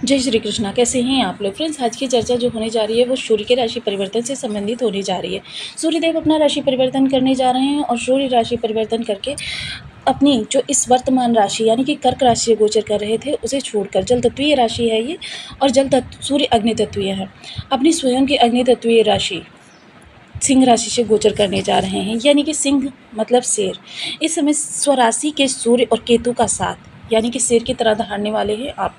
जय श्री कृष्णा। कैसे हैं आप लोग फ्रेंड्स। आज की चर्चा जो होने जा रही है वो सूर्य के राशि परिवर्तन से संबंधित होने जा रही है। सूर्यदेव अपना राशि परिवर्तन करने जा रहे हैं और सूर्य राशि परिवर्तन करके अपनी जो इस वर्तमान राशि यानी कि कर्क राशि से गोचर कर रहे थे उसे छोड़कर जल तत्वीय राशि है ये, और जल तत्व सूर्य अग्नि तत्वीय है, अपनी स्वयं की अग्नि तत्वीय राशि सिंह राशि से गोचर करने जा रहे हैं। यानी कि सिंह मतलब शेर। इस समय स्वराशि के सूर्य और केतु का साथ यानी कि शेर की तरह दहाड़ने वाले हैं आप।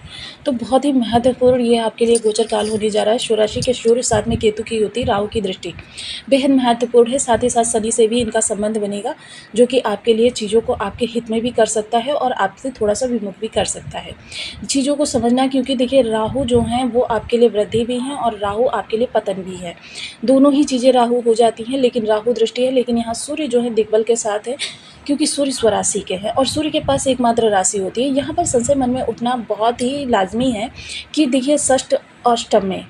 तो बहुत ही महत्वपूर्ण ये आपके लिए गोचर काल होने जा रहा है। स्वराशि के सूर्य साथ में केतु की युति, राहु की दृष्टि बेहद महत्वपूर्ण है। साथ ही साथ शनि से भी इनका संबंध बनेगा, जो कि आपके लिए चीज़ों को आपके हित में भी कर सकता है और आपसे थोड़ा सा विमुख भी कर सकता है। चीज़ों को समझना, क्योंकि देखिए राहु जो हैं वो आपके लिए वृद्धि भी हैं और राहु आपके लिए पतन भी है। दोनों ही चीज़ें राहु हो जाती हैं, लेकिन राहु दृष्टि है। लेकिन यहाँ सूर्य जो है दिग्बल के साथ है, क्योंकि सूर्य स्वराशि के हैं और सूर्य के पास एकमात्र राशि होती है। यहाँ पर संशय मन में उठना बहुत ही लाजमी है कि देखिए षष्ठ अष्टम में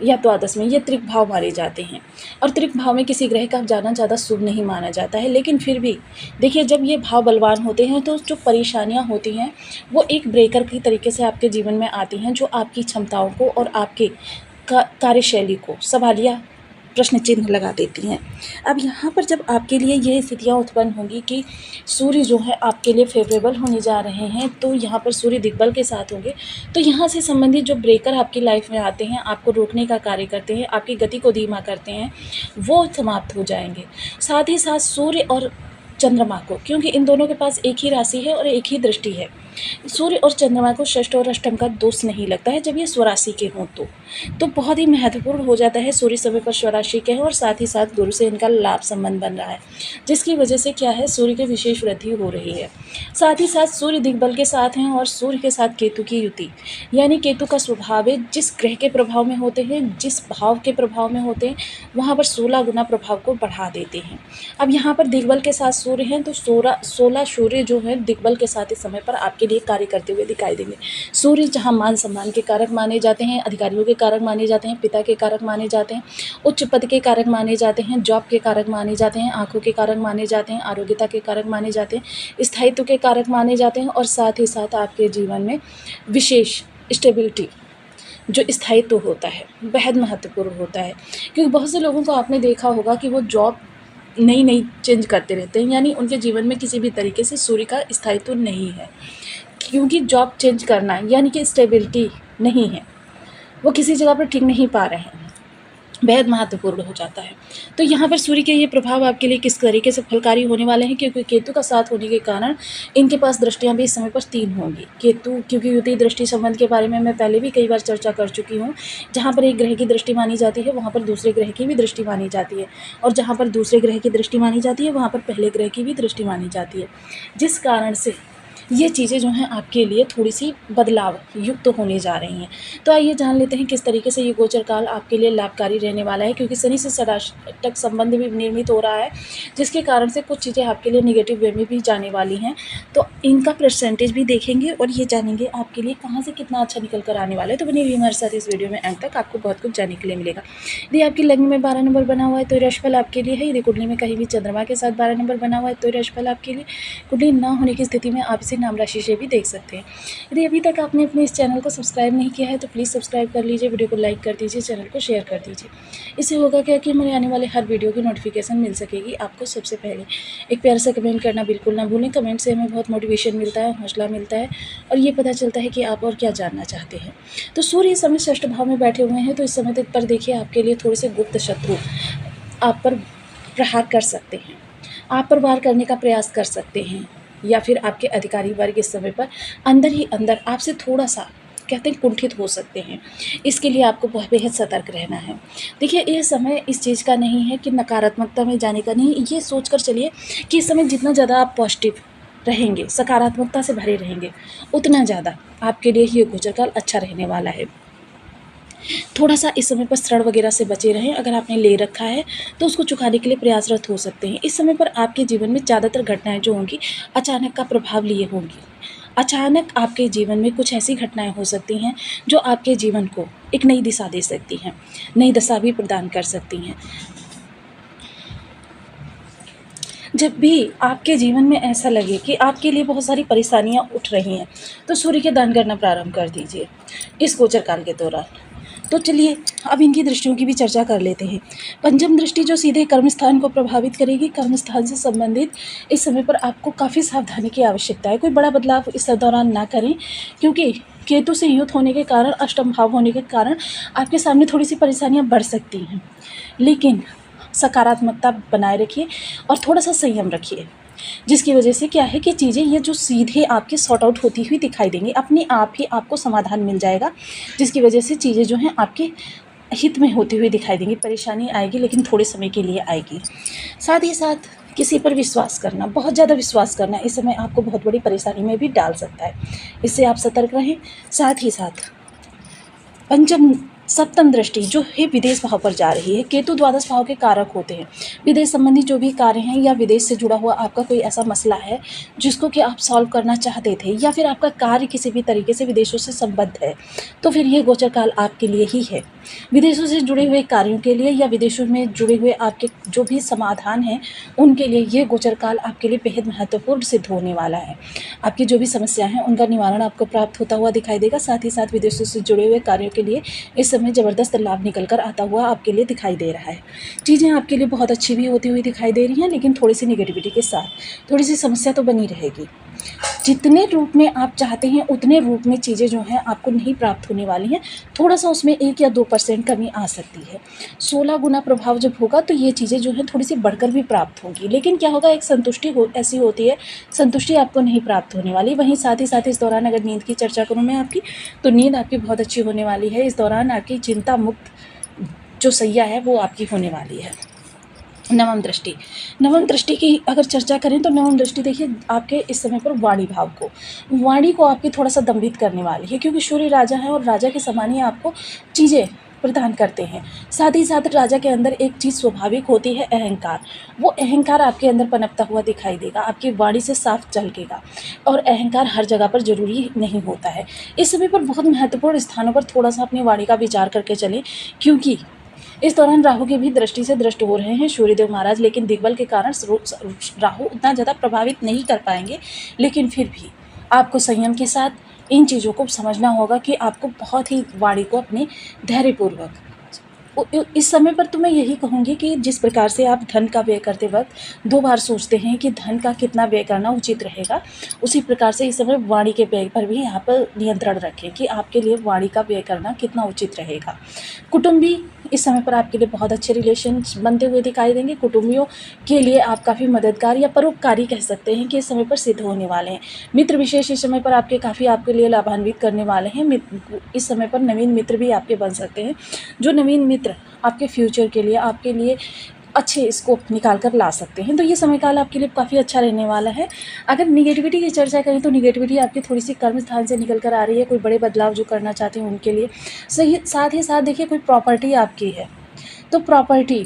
या द्वादश में ये त्रिक भाव मारे जाते हैं, और त्रिक भाव में किसी ग्रह का जाना ज़्यादा शुभ नहीं माना जाता है। लेकिन फिर भी देखिए जब ये भाव बलवान होते हैं तो जो परेशानियाँ होती हैं वो एक ब्रेकर की तरीके से आपके जीवन में आती हैं, जो आपकी क्षमताओं को और आपके कार्यशैली को सवालिया प्रश्न चिन्ह लगा देती हैं। अब यहाँ पर जब आपके लिए ये स्थितियाँ उत्पन्न होंगी कि सूर्य जो है आपके लिए फेवरेबल होने जा रहे हैं, तो यहाँ पर सूर्य दिग्बल के साथ होंगे, तो यहाँ से संबंधित जो ब्रेकर आपकी लाइफ में आते हैं, आपको रोकने का कार्य करते हैं, आपकी गति को धीमा करते हैं, वो समाप्त हो जाएंगे। साथ ही साथ सूर्य और चंद्रमा को, क्योंकि इन दोनों के पास एक ही राशि है और एक ही दृष्टि है, सूर्य और चंद्रमा को षष्ठ और अष्टम का दोष नहीं लगता है जब ये स्वराशि के हों तो बहुत ही महत्वपूर्ण हो जाता है। सूर्य समय पर स्वराशि के हैं और साथ ही साथ गुरु से इनका लाभ संबंध बन रहा है, जिसकी वजह से क्या है, सूर्य की विशेष वृद्धि हो रही है। साथ ही साथ सूर्य दिग्बल के साथ हैं और सूर्य के साथ केतु की युति, यानी केतु का स्वभाव है जिस ग्रह के प्रभाव में होते हैं, जिस भाव के प्रभाव में होते हैं, वहाँ पर 16 गुना प्रभाव को बढ़ा देते हैं। अब यहाँ पर दिग्बल के साथ सूर्य हैं तो 16 सूर्य जो है दिग्बल के साथ इस समय पर आपके लिए कार्य करते हुए दिखाई देंगे। सूर्य जहाँ मान सम्मान के कारक माने जाते हैं, अधिकारियों के कारक माने जाते हैं, पिता के कारक माने जाते हैं, उच्च पद के कारक माने जाते हैं, जॉब के कारक माने जाते हैं, आंखों के कारक माने जाते हैं, आरोग्यता के कारक माने जाते हैं, स्थायित्व के कारक माने जाते हैं, और साथ ही साथ आपके जीवन में विशेष स्टेबिलिटी जो स्थायित्व होता है बेहद महत्वपूर्ण होता है। क्योंकि बहुत से लोगों को आपने देखा होगा कि वो जॉब नई चेंज करते रहते हैं, यानी उनके जीवन में किसी भी तरीके से सूर्य का स्थायित्व नहीं है, क्योंकि जॉब चेंज करना यानी कि स्टेबिलिटी नहीं है, वो किसी जगह पर ठीक नहीं पा रहे हैं, बेहद महत्वपूर्ण हो जाता है। तो यहाँ पर सूर्य के ये प्रभाव आपके लिए किस तरीके से फलकारी होने वाले हैं, क्योंकि केतु का साथ होने के कारण इनके पास दृष्टियाँ भी इस समय पर 3 होंगी। केतु, क्योंकि युति दृष्टि संबंध के बारे में मैं पहले भी कई बार चर्चा कर चुकी हूँ। जहाँ पर एक ग्रह की दृष्टि मानी जाती है वहाँ पर दूसरे ग्रह की भी दृष्टि मानी जाती है, और जहाँ पर दूसरे ग्रह की दृष्टि मानी जाती है वहाँ पर पहले ग्रह की भी दृष्टि मानी जाती है, जिस कारण से ये चीज़ें जो हैं आपके लिए थोड़ी सी बदलाव युक्त तो होने जा रही हैं। तो आइए जान लेते हैं किस तरीके से ये गोचर काल आपके लिए लाभकारी रहने वाला है, क्योंकि शनि से षडाष्टक संबंध भी निर्मित हो रहा है, जिसके कारण से कुछ चीज़ें आपके लिए नेगेटिव वे में भी जाने वाली हैं। तो इनका परसेंटेज भी देखेंगे और ये जानेंगे आपके लिए कहाँ से कितना अच्छा निकल कर आने वाला है। तो बने रहिए हमारे साथ इस वीडियो में, अंत तक आपको बहुत कुछ जानने के लिए मिलेगा। यदि आपकी लग्न में 12 नंबर बना हुआ है तो राशिफल आपके लिए है। यदि कुंडली में कहीं भी चंद्रमा के साथ 12 नंबर बना हुआ है तो राशिफल आपके लिए। कुंडली ना होने की स्थिति में आप इसे नाम राशि से भी देख सकते हैं। यदि अभी तक आपने अपने इस चैनल को सब्सक्राइब नहीं किया है तो प्लीज़ सब्सक्राइब कर लीजिए, वीडियो को लाइक कर दीजिए, चैनल को शेयर कर दीजिए। इससे होगा क्या कि हमारे आने वाले हर वीडियो की नोटिफिकेशन मिल सकेगी आपको सबसे पहले। एक प्यार से कमेंट करना बिल्कुल ना भूलें, कमेंट से हमें बहुत मोटिवेशन मिलता है, हौसला मिलता है, और ये पता चलता है कि आप और क्या जानना चाहते हैं। तो सूर्य इस समय षष्ठ भाव में बैठे हुए हैं, तो इस समय तक पर देखिए आपके लिए थोड़े से गुप्त शत्रु आप पर प्रहार कर सकते हैं, आप पर वार करने का प्रयास कर सकते हैं, या फिर आपके अधिकारी वर्ग इस समय पर अंदर ही अंदर आपसे थोड़ा सा कहते हैं कुंठित हो सकते हैं। इसके लिए आपको बहुत बेहद सतर्क रहना है। देखिए ये समय इस चीज़ का नहीं है कि नकारात्मकता में जाने का नहीं, ये सोचकर चलिए कि इस समय जितना ज़्यादा आप पॉजिटिव रहेंगे, सकारात्मकता से भरे रहेंगे, उतना ज़्यादा आपके लिए ये गोचर काल अच्छा रहने वाला है। थोड़ा सा इस समय पर ऋण वगैरह से बचे रहें। अगर आपने ले रखा है तो उसको चुकाने के लिए प्रयासरत हो सकते हैं। इस समय पर आपके जीवन में ज़्यादातर घटनाएं जो होंगी अचानक का प्रभाव लिए होंगी। अचानक आपके जीवन में कुछ ऐसी घटनाएं हो सकती हैं जो आपके जीवन को एक नई दिशा दे सकती हैं, नई दशा भी प्रदान कर सकती हैं। जब भी आपके जीवन में ऐसा लगे कि आपके लिए बहुत सारी परेशानियाँ उठ रही हैं, तो सूर्य के दान करना प्रारंभ कर दीजिए इस गोचर काल के दौरान। तो चलिए अब इनकी दृष्टियों की भी चर्चा कर लेते हैं। पंचम दृष्टि जो सीधे कर्मस्थान को प्रभावित करेगी, कर्मस्थान से संबंधित इस समय पर आपको काफ़ी सावधानी की आवश्यकता है। कोई बड़ा बदलाव इस दौरान ना करें, क्योंकि केतु से युत होने के कारण, अष्टम भाव होने के कारण आपके सामने थोड़ी सी परेशानियाँ बढ़ सकती हैं, लेकिन सकारात्मकता बनाए रखिए और थोड़ा सा संयम रखिए, जिसकी वजह से क्या है कि चीज़ें ये जो सीधे आपके सॉर्ट आउट होती हुई दिखाई देंगी, अपने आप ही आपको समाधान मिल जाएगा, जिसकी वजह से चीज़ें जो हैं आपके हित में होती हुई दिखाई देंगी। परेशानी आएगी लेकिन थोड़े समय के लिए आएगी। साथ ही साथ किसी पर विश्वास करना, बहुत ज़्यादा विश्वास करना इस समय आपको बहुत बड़ी परेशानी में भी डाल सकता है, इससे आप सतर्क रहें। साथ ही साथ पंचम सप्तम दृष्टि जो है विदेश भाव पर जा रही है। केतु द्वादश भाव के कारक होते हैं। विदेश संबंधी जो भी कार्य हैं या विदेश से जुड़ा हुआ आपका कोई ऐसा मसला है जिसको कि आप सॉल्व करना चाहते थे, या फिर आपका कार्य किसी भी तरीके से विदेशों से संबद्ध है, तो फिर ये गोचर काल आपके लिए ही है। विदेशों से जुड़े हुए कार्यों के लिए या विदेशों में जुड़े हुए आपके जो भी समाधान हैं उनके लिए ये गोचर काल आपके लिए बेहद महत्वपूर्ण सिद्ध होने वाला है। आपकी जो भी समस्या हैं उनका निवारण आपको प्राप्त होता हुआ दिखाई देगा। साथ ही साथ विदेशों से जुड़े हुए कार्यों के लिए इस समय ज़बरदस्त लाभ निकल कर आता हुआ आपके लिए दिखाई दे रहा है। चीज़ें आपके लिए बहुत अच्छी भी होती हुई दिखाई दे रही हैं, लेकिन थोड़ी सी निगेटिविटी के साथ थोड़ी सी समस्या तो बनी रहेगी। जितने रूप में आप चाहते हैं उतने रूप में चीज़ें जो हैं आपको नहीं प्राप्त होने वाली हैं। थोड़ा सा उसमें 1 या 2% कमी आ सकती है। 16 गुना प्रभाव जब होगा तो ये चीज़ें जो हैं थोड़ी सी बढ़कर भी प्राप्त होंगी, लेकिन क्या होगा, एक संतुष्टि ऐसी होती है, संतुष्टि आपको नहीं प्राप्त होने वाली। वहीं साथ ही साथ इस दौरान अगर नींद की चर्चा करूँ मैं आपकी, तो नींद आपकी बहुत अच्छी होने वाली है। इस दौरान आपकी चिंता मुक्त जो सैया है वो आपकी होने वाली है। नवम दृष्टि, नवम दृष्टि की अगर चर्चा करें तो नवम दृष्टि देखिए आपके इस समय पर वाणी को आपकी थोड़ा सा दंभित करने वाली है, क्योंकि सूर्य राजा है और राजा के समान ही आपको चीज़ें प्रदान करते हैं। साथ ही साथ राजा के अंदर एक चीज़ स्वाभाविक होती है, अहंकार। वो अहंकार आपके अंदर पनपता हुआ दिखाई देगा, आपकी वाणी से साफ झलकेगा। और अहंकार हर जगह पर जरूरी नहीं होता है। इस समय पर बहुत महत्वपूर्ण स्थानों पर थोड़ा सा अपनी वाणी का विचार करके चलें, क्योंकि इस दौरान राहु की भी दृष्टि से दृष्ट हो रहे हैं सूर्यदेव महाराज, लेकिन दिग्बल के कारण राहु उतना ज़्यादा प्रभावित नहीं कर पाएंगे। लेकिन फिर भी आपको संयम के साथ इन चीज़ों को समझना होगा कि आपको बहुत ही वाणी को अपने धैर्यपूर्वक इस समय पर तो मैं यही कहूँगी कि जिस प्रकार से आप धन का व्यय करते वक्त 2 बार सोचते हैं कि धन का कितना व्यय करना उचित रहेगा, उसी प्रकार से इस समय वाणी के व्यय पर भी यहाँ पर नियंत्रण रखें कि आपके लिए वाणी का व्यय करना कितना उचित रहेगा। कुटुंबी इस समय पर आपके लिए बहुत अच्छे रिलेशन बनते हुए दिखाई देंगे। कुटुंबियों के लिए आप काफ़ी मददगार या परोपकारी कह सकते हैं कि इस समय पर सिद्ध होने वाले हैं। मित्र विशेष इस समय पर आपके लिए लाभान्वित करने वाले हैं। इस समय पर नवीन मित्र भी आपके बन सकते हैं, जो नवीन मित्र आपके फ्यूचर के लिए आपके लिए अच्छे स्कोप निकाल कर ला सकते हैं। तो ये समय काल आपके लिए काफ़ी अच्छा रहने वाला है। अगर निगेटिविटी की चर्चा करें तो निगेटिविटी आपकी थोड़ी सी कर्म स्थान से निकल कर आ रही है। कोई बड़े बदलाव जो करना चाहते हैं उनके लिए सही। साथ ही साथ देखिए कोई प्रॉपर्टी आपकी है तो प्रॉपर्टी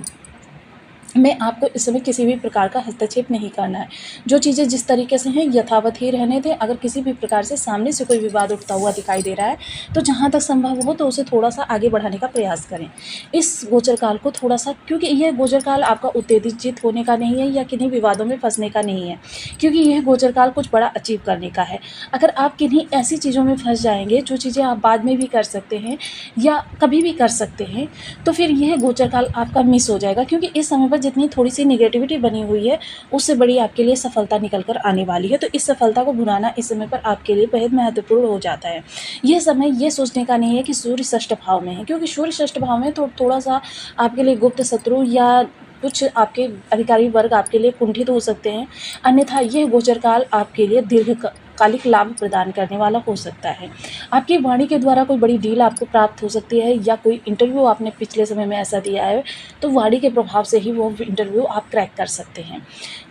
में आपको इस समय किसी भी प्रकार का हस्तक्षेप नहीं करना है। जो चीज़ें जिस तरीके से हैं यथावत ही रहने दें। अगर किसी भी प्रकार से सामने से कोई विवाद उठता हुआ दिखाई दे रहा है तो जहाँ तक संभव हो तो उसे थोड़ा सा आगे बढ़ाने का प्रयास करें इस गोचर काल को थोड़ा सा, क्योंकि यह गोचर काल आपका उत्तेजित होने का नहीं है या किन्हीं विवादों में फंसने का नहीं है, क्योंकि यह गोचर काल कुछ बड़ा अचीव करने का है। अगर आप किन्हीं ऐसी चीज़ों में फंस जाएंगे जो चीज़ें आप बाद में भी कर सकते हैं या कभी भी कर सकते हैं, तो फिर यह गोचर काल आपका मिस हो जाएगा, क्योंकि इस समय पर जितनी थोड़ी सी नेगेटिविटी बनी हुई है उससे बड़ी आपके लिए सफलता निकल कर आने वाली है। तो इस सफलता को भुनाना इस समय पर आपके लिए बेहद महत्वपूर्ण हो जाता है। यह समय ये सोचने का नहीं है कि सूर्य षष्ठ भाव में है, क्योंकि सूर्य षष्ठ भाव में तो थोड़ा सा आपके लिए गुप्त शत्रु या कुछ आपके अधिकारी वर्ग आपके लिए कुंठित हो सकते हैं। अन्यथा यह गोचर काल आपके लिए दीर्घकालिक लाभ प्रदान करने वाला हो सकता है। आपकी वाणी के द्वारा कोई बड़ी डील आपको प्राप्त हो सकती है, या कोई इंटरव्यू आपने पिछले समय में ऐसा दिया है तो वाणी के प्रभाव से ही वो इंटरव्यू आप क्रैक कर सकते हैं।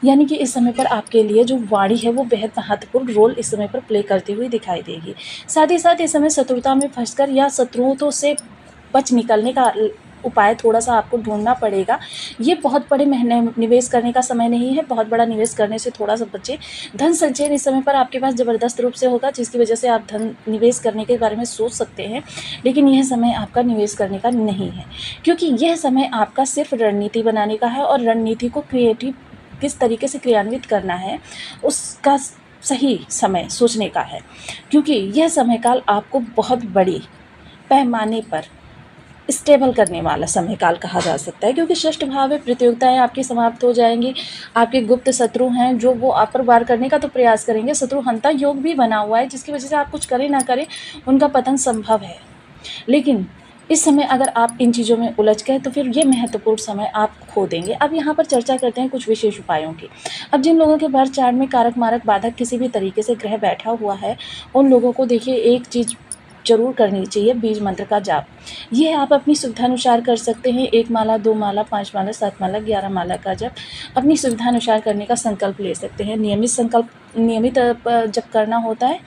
यानी कि इस समय पर आपके लिए जो वाणी है वो बेहद महत्वपूर्ण रोल इस समय पर प्ले करती हुई दिखाई देगी। साथ ही साथ इस समय शत्रुता में फंसकर या शत्रुओं से बच निकलने का उपाय थोड़ा सा आपको ढूंढना पड़ेगा। ये बहुत बड़े निवेश करने का समय नहीं है, बहुत बड़ा निवेश करने से थोड़ा सा बचें। धन संचयन इस समय पर आपके पास ज़बरदस्त रूप से होगा, जिसकी वजह से आप धन निवेश करने के बारे में सोच सकते हैं, लेकिन यह समय आपका निवेश करने का नहीं है, क्योंकि यह समय आपका सिर्फ रणनीति बनाने का है और रणनीति को क्रिएटिव किस तरीके से क्रियान्वित करना है उसका सही समय सोचने का है, क्योंकि यह समय काल आपको बहुत बड़ी पैमाने पर स्टेबल करने वाला समय काल कहा जा सकता है, क्योंकि षष्ठ भाव में प्रतियोगिताएं आपकी समाप्त हो जाएंगी। आपके गुप्त शत्रु हैं जो वो आप पर वार करने का तो प्रयास करेंगे, शत्रुहंता योग भी बना हुआ है जिसकी वजह से आप कुछ करें ना करें उनका पतन संभव है। लेकिन इस समय अगर आप इन चीज़ों में उलझ गए तो फिर ये महत्वपूर्ण समय आप खो देंगे। अब यहाँ पर चर्चा करते हैं कुछ विशेष उपायों की। अब जिन लोगों के बर्थ चार्ट में कारक मारक बाधक किसी भी तरीके से ग्रह बैठा हुआ है उन लोगों को देखिए एक चीज़ जरूर करनी चाहिए, बीज मंत्र का जाप। ये आप अपनी सुविधानुसार कर सकते हैं। 1 माला, 2 माला, 5 माला, 7 माला, 11 माला का जप अपनी सुविधानुसार करने का संकल्प ले सकते हैं। नियमित जप करना होता है।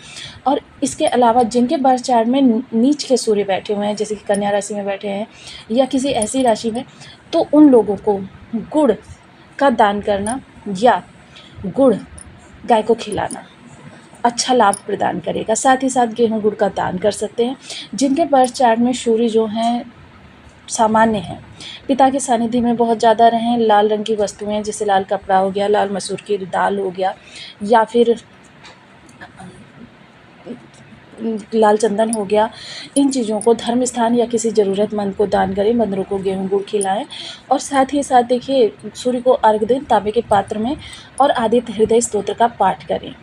और इसके अलावा जिनके बर्थ चार्ट में नीच के सूर्य बैठे हुए हैं, जैसे कि कन्या राशि में बैठे हैं या किसी ऐसी राशि में, तो उन लोगों को गुड़ का दान करना या गुड़ गाय को खिलाना अच्छा लाभ प्रदान करेगा। साथ ही साथ गेहूं गुड़ का दान कर सकते हैं। जिनके बर्थ चार्ट में सूर्य जो हैं सामान्य हैं, पिता के सानिध्य में बहुत ज़्यादा रहें, लाल रंग की वस्तुएं जैसे लाल कपड़ा हो गया, लाल मसूर की दाल हो गया या फिर लाल चंदन हो गया, इन चीज़ों को धर्म स्थान या किसी ज़रूरतमंद को दान करें, बंदरों को गेहूं गुड़ खिलाएं। और साथ ही साथ देखिए सूर्य को अर्घ्य दें तांबे के पात्र में और आदित्य हृदय स्तोत्र का पाठ करें।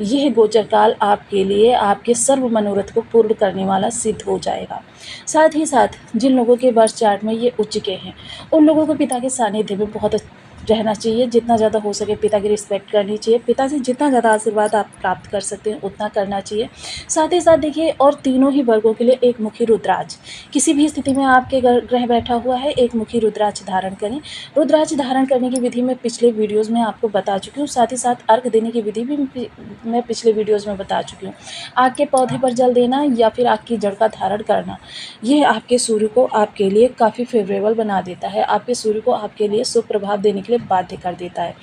यह गोचर काल आपके लिए आपके सर्व मनोरथ को पूर्ण करने वाला सिद्ध हो जाएगा। साथ ही साथ जिन लोगों के बर्थ चार्ट में ये उच्च के हैं उन लोगों को पिता के सानिध्य में बहुत रहना चाहिए। जितना ज़्यादा हो सके पिता की रिस्पेक्ट करनी चाहिए। पिता से जितना ज़्यादा आशीर्वाद आप प्राप्त कर सकते हैं उतना करना चाहिए। साथ ही साथ देखिए और तीनों ही वर्गों के लिए एक मुखी रुद्राक्ष, किसी भी स्थिति में आपके ग्रह बैठा हुआ है एक मुखी रुद्राक्ष धारण करें। रुद्राक्ष धारण करने की विधि मैं पिछले वीडियोज़ में आपको बता चुकी हूँ। साथ ही साथ अर्घ देने की विधि भी मैं पिछले वीडियोज़ में बता चुकी हूँ। आग के पौधे पर जल देना या फिर आग की जड़ का धारण करना, यह आपके सूर्य को आपके लिए काफ़ी फेवरेबल बना देता है, आपके सूर्य को आपके लिए शुभ प्रभाव देने के लिए बाध्य कर देता है।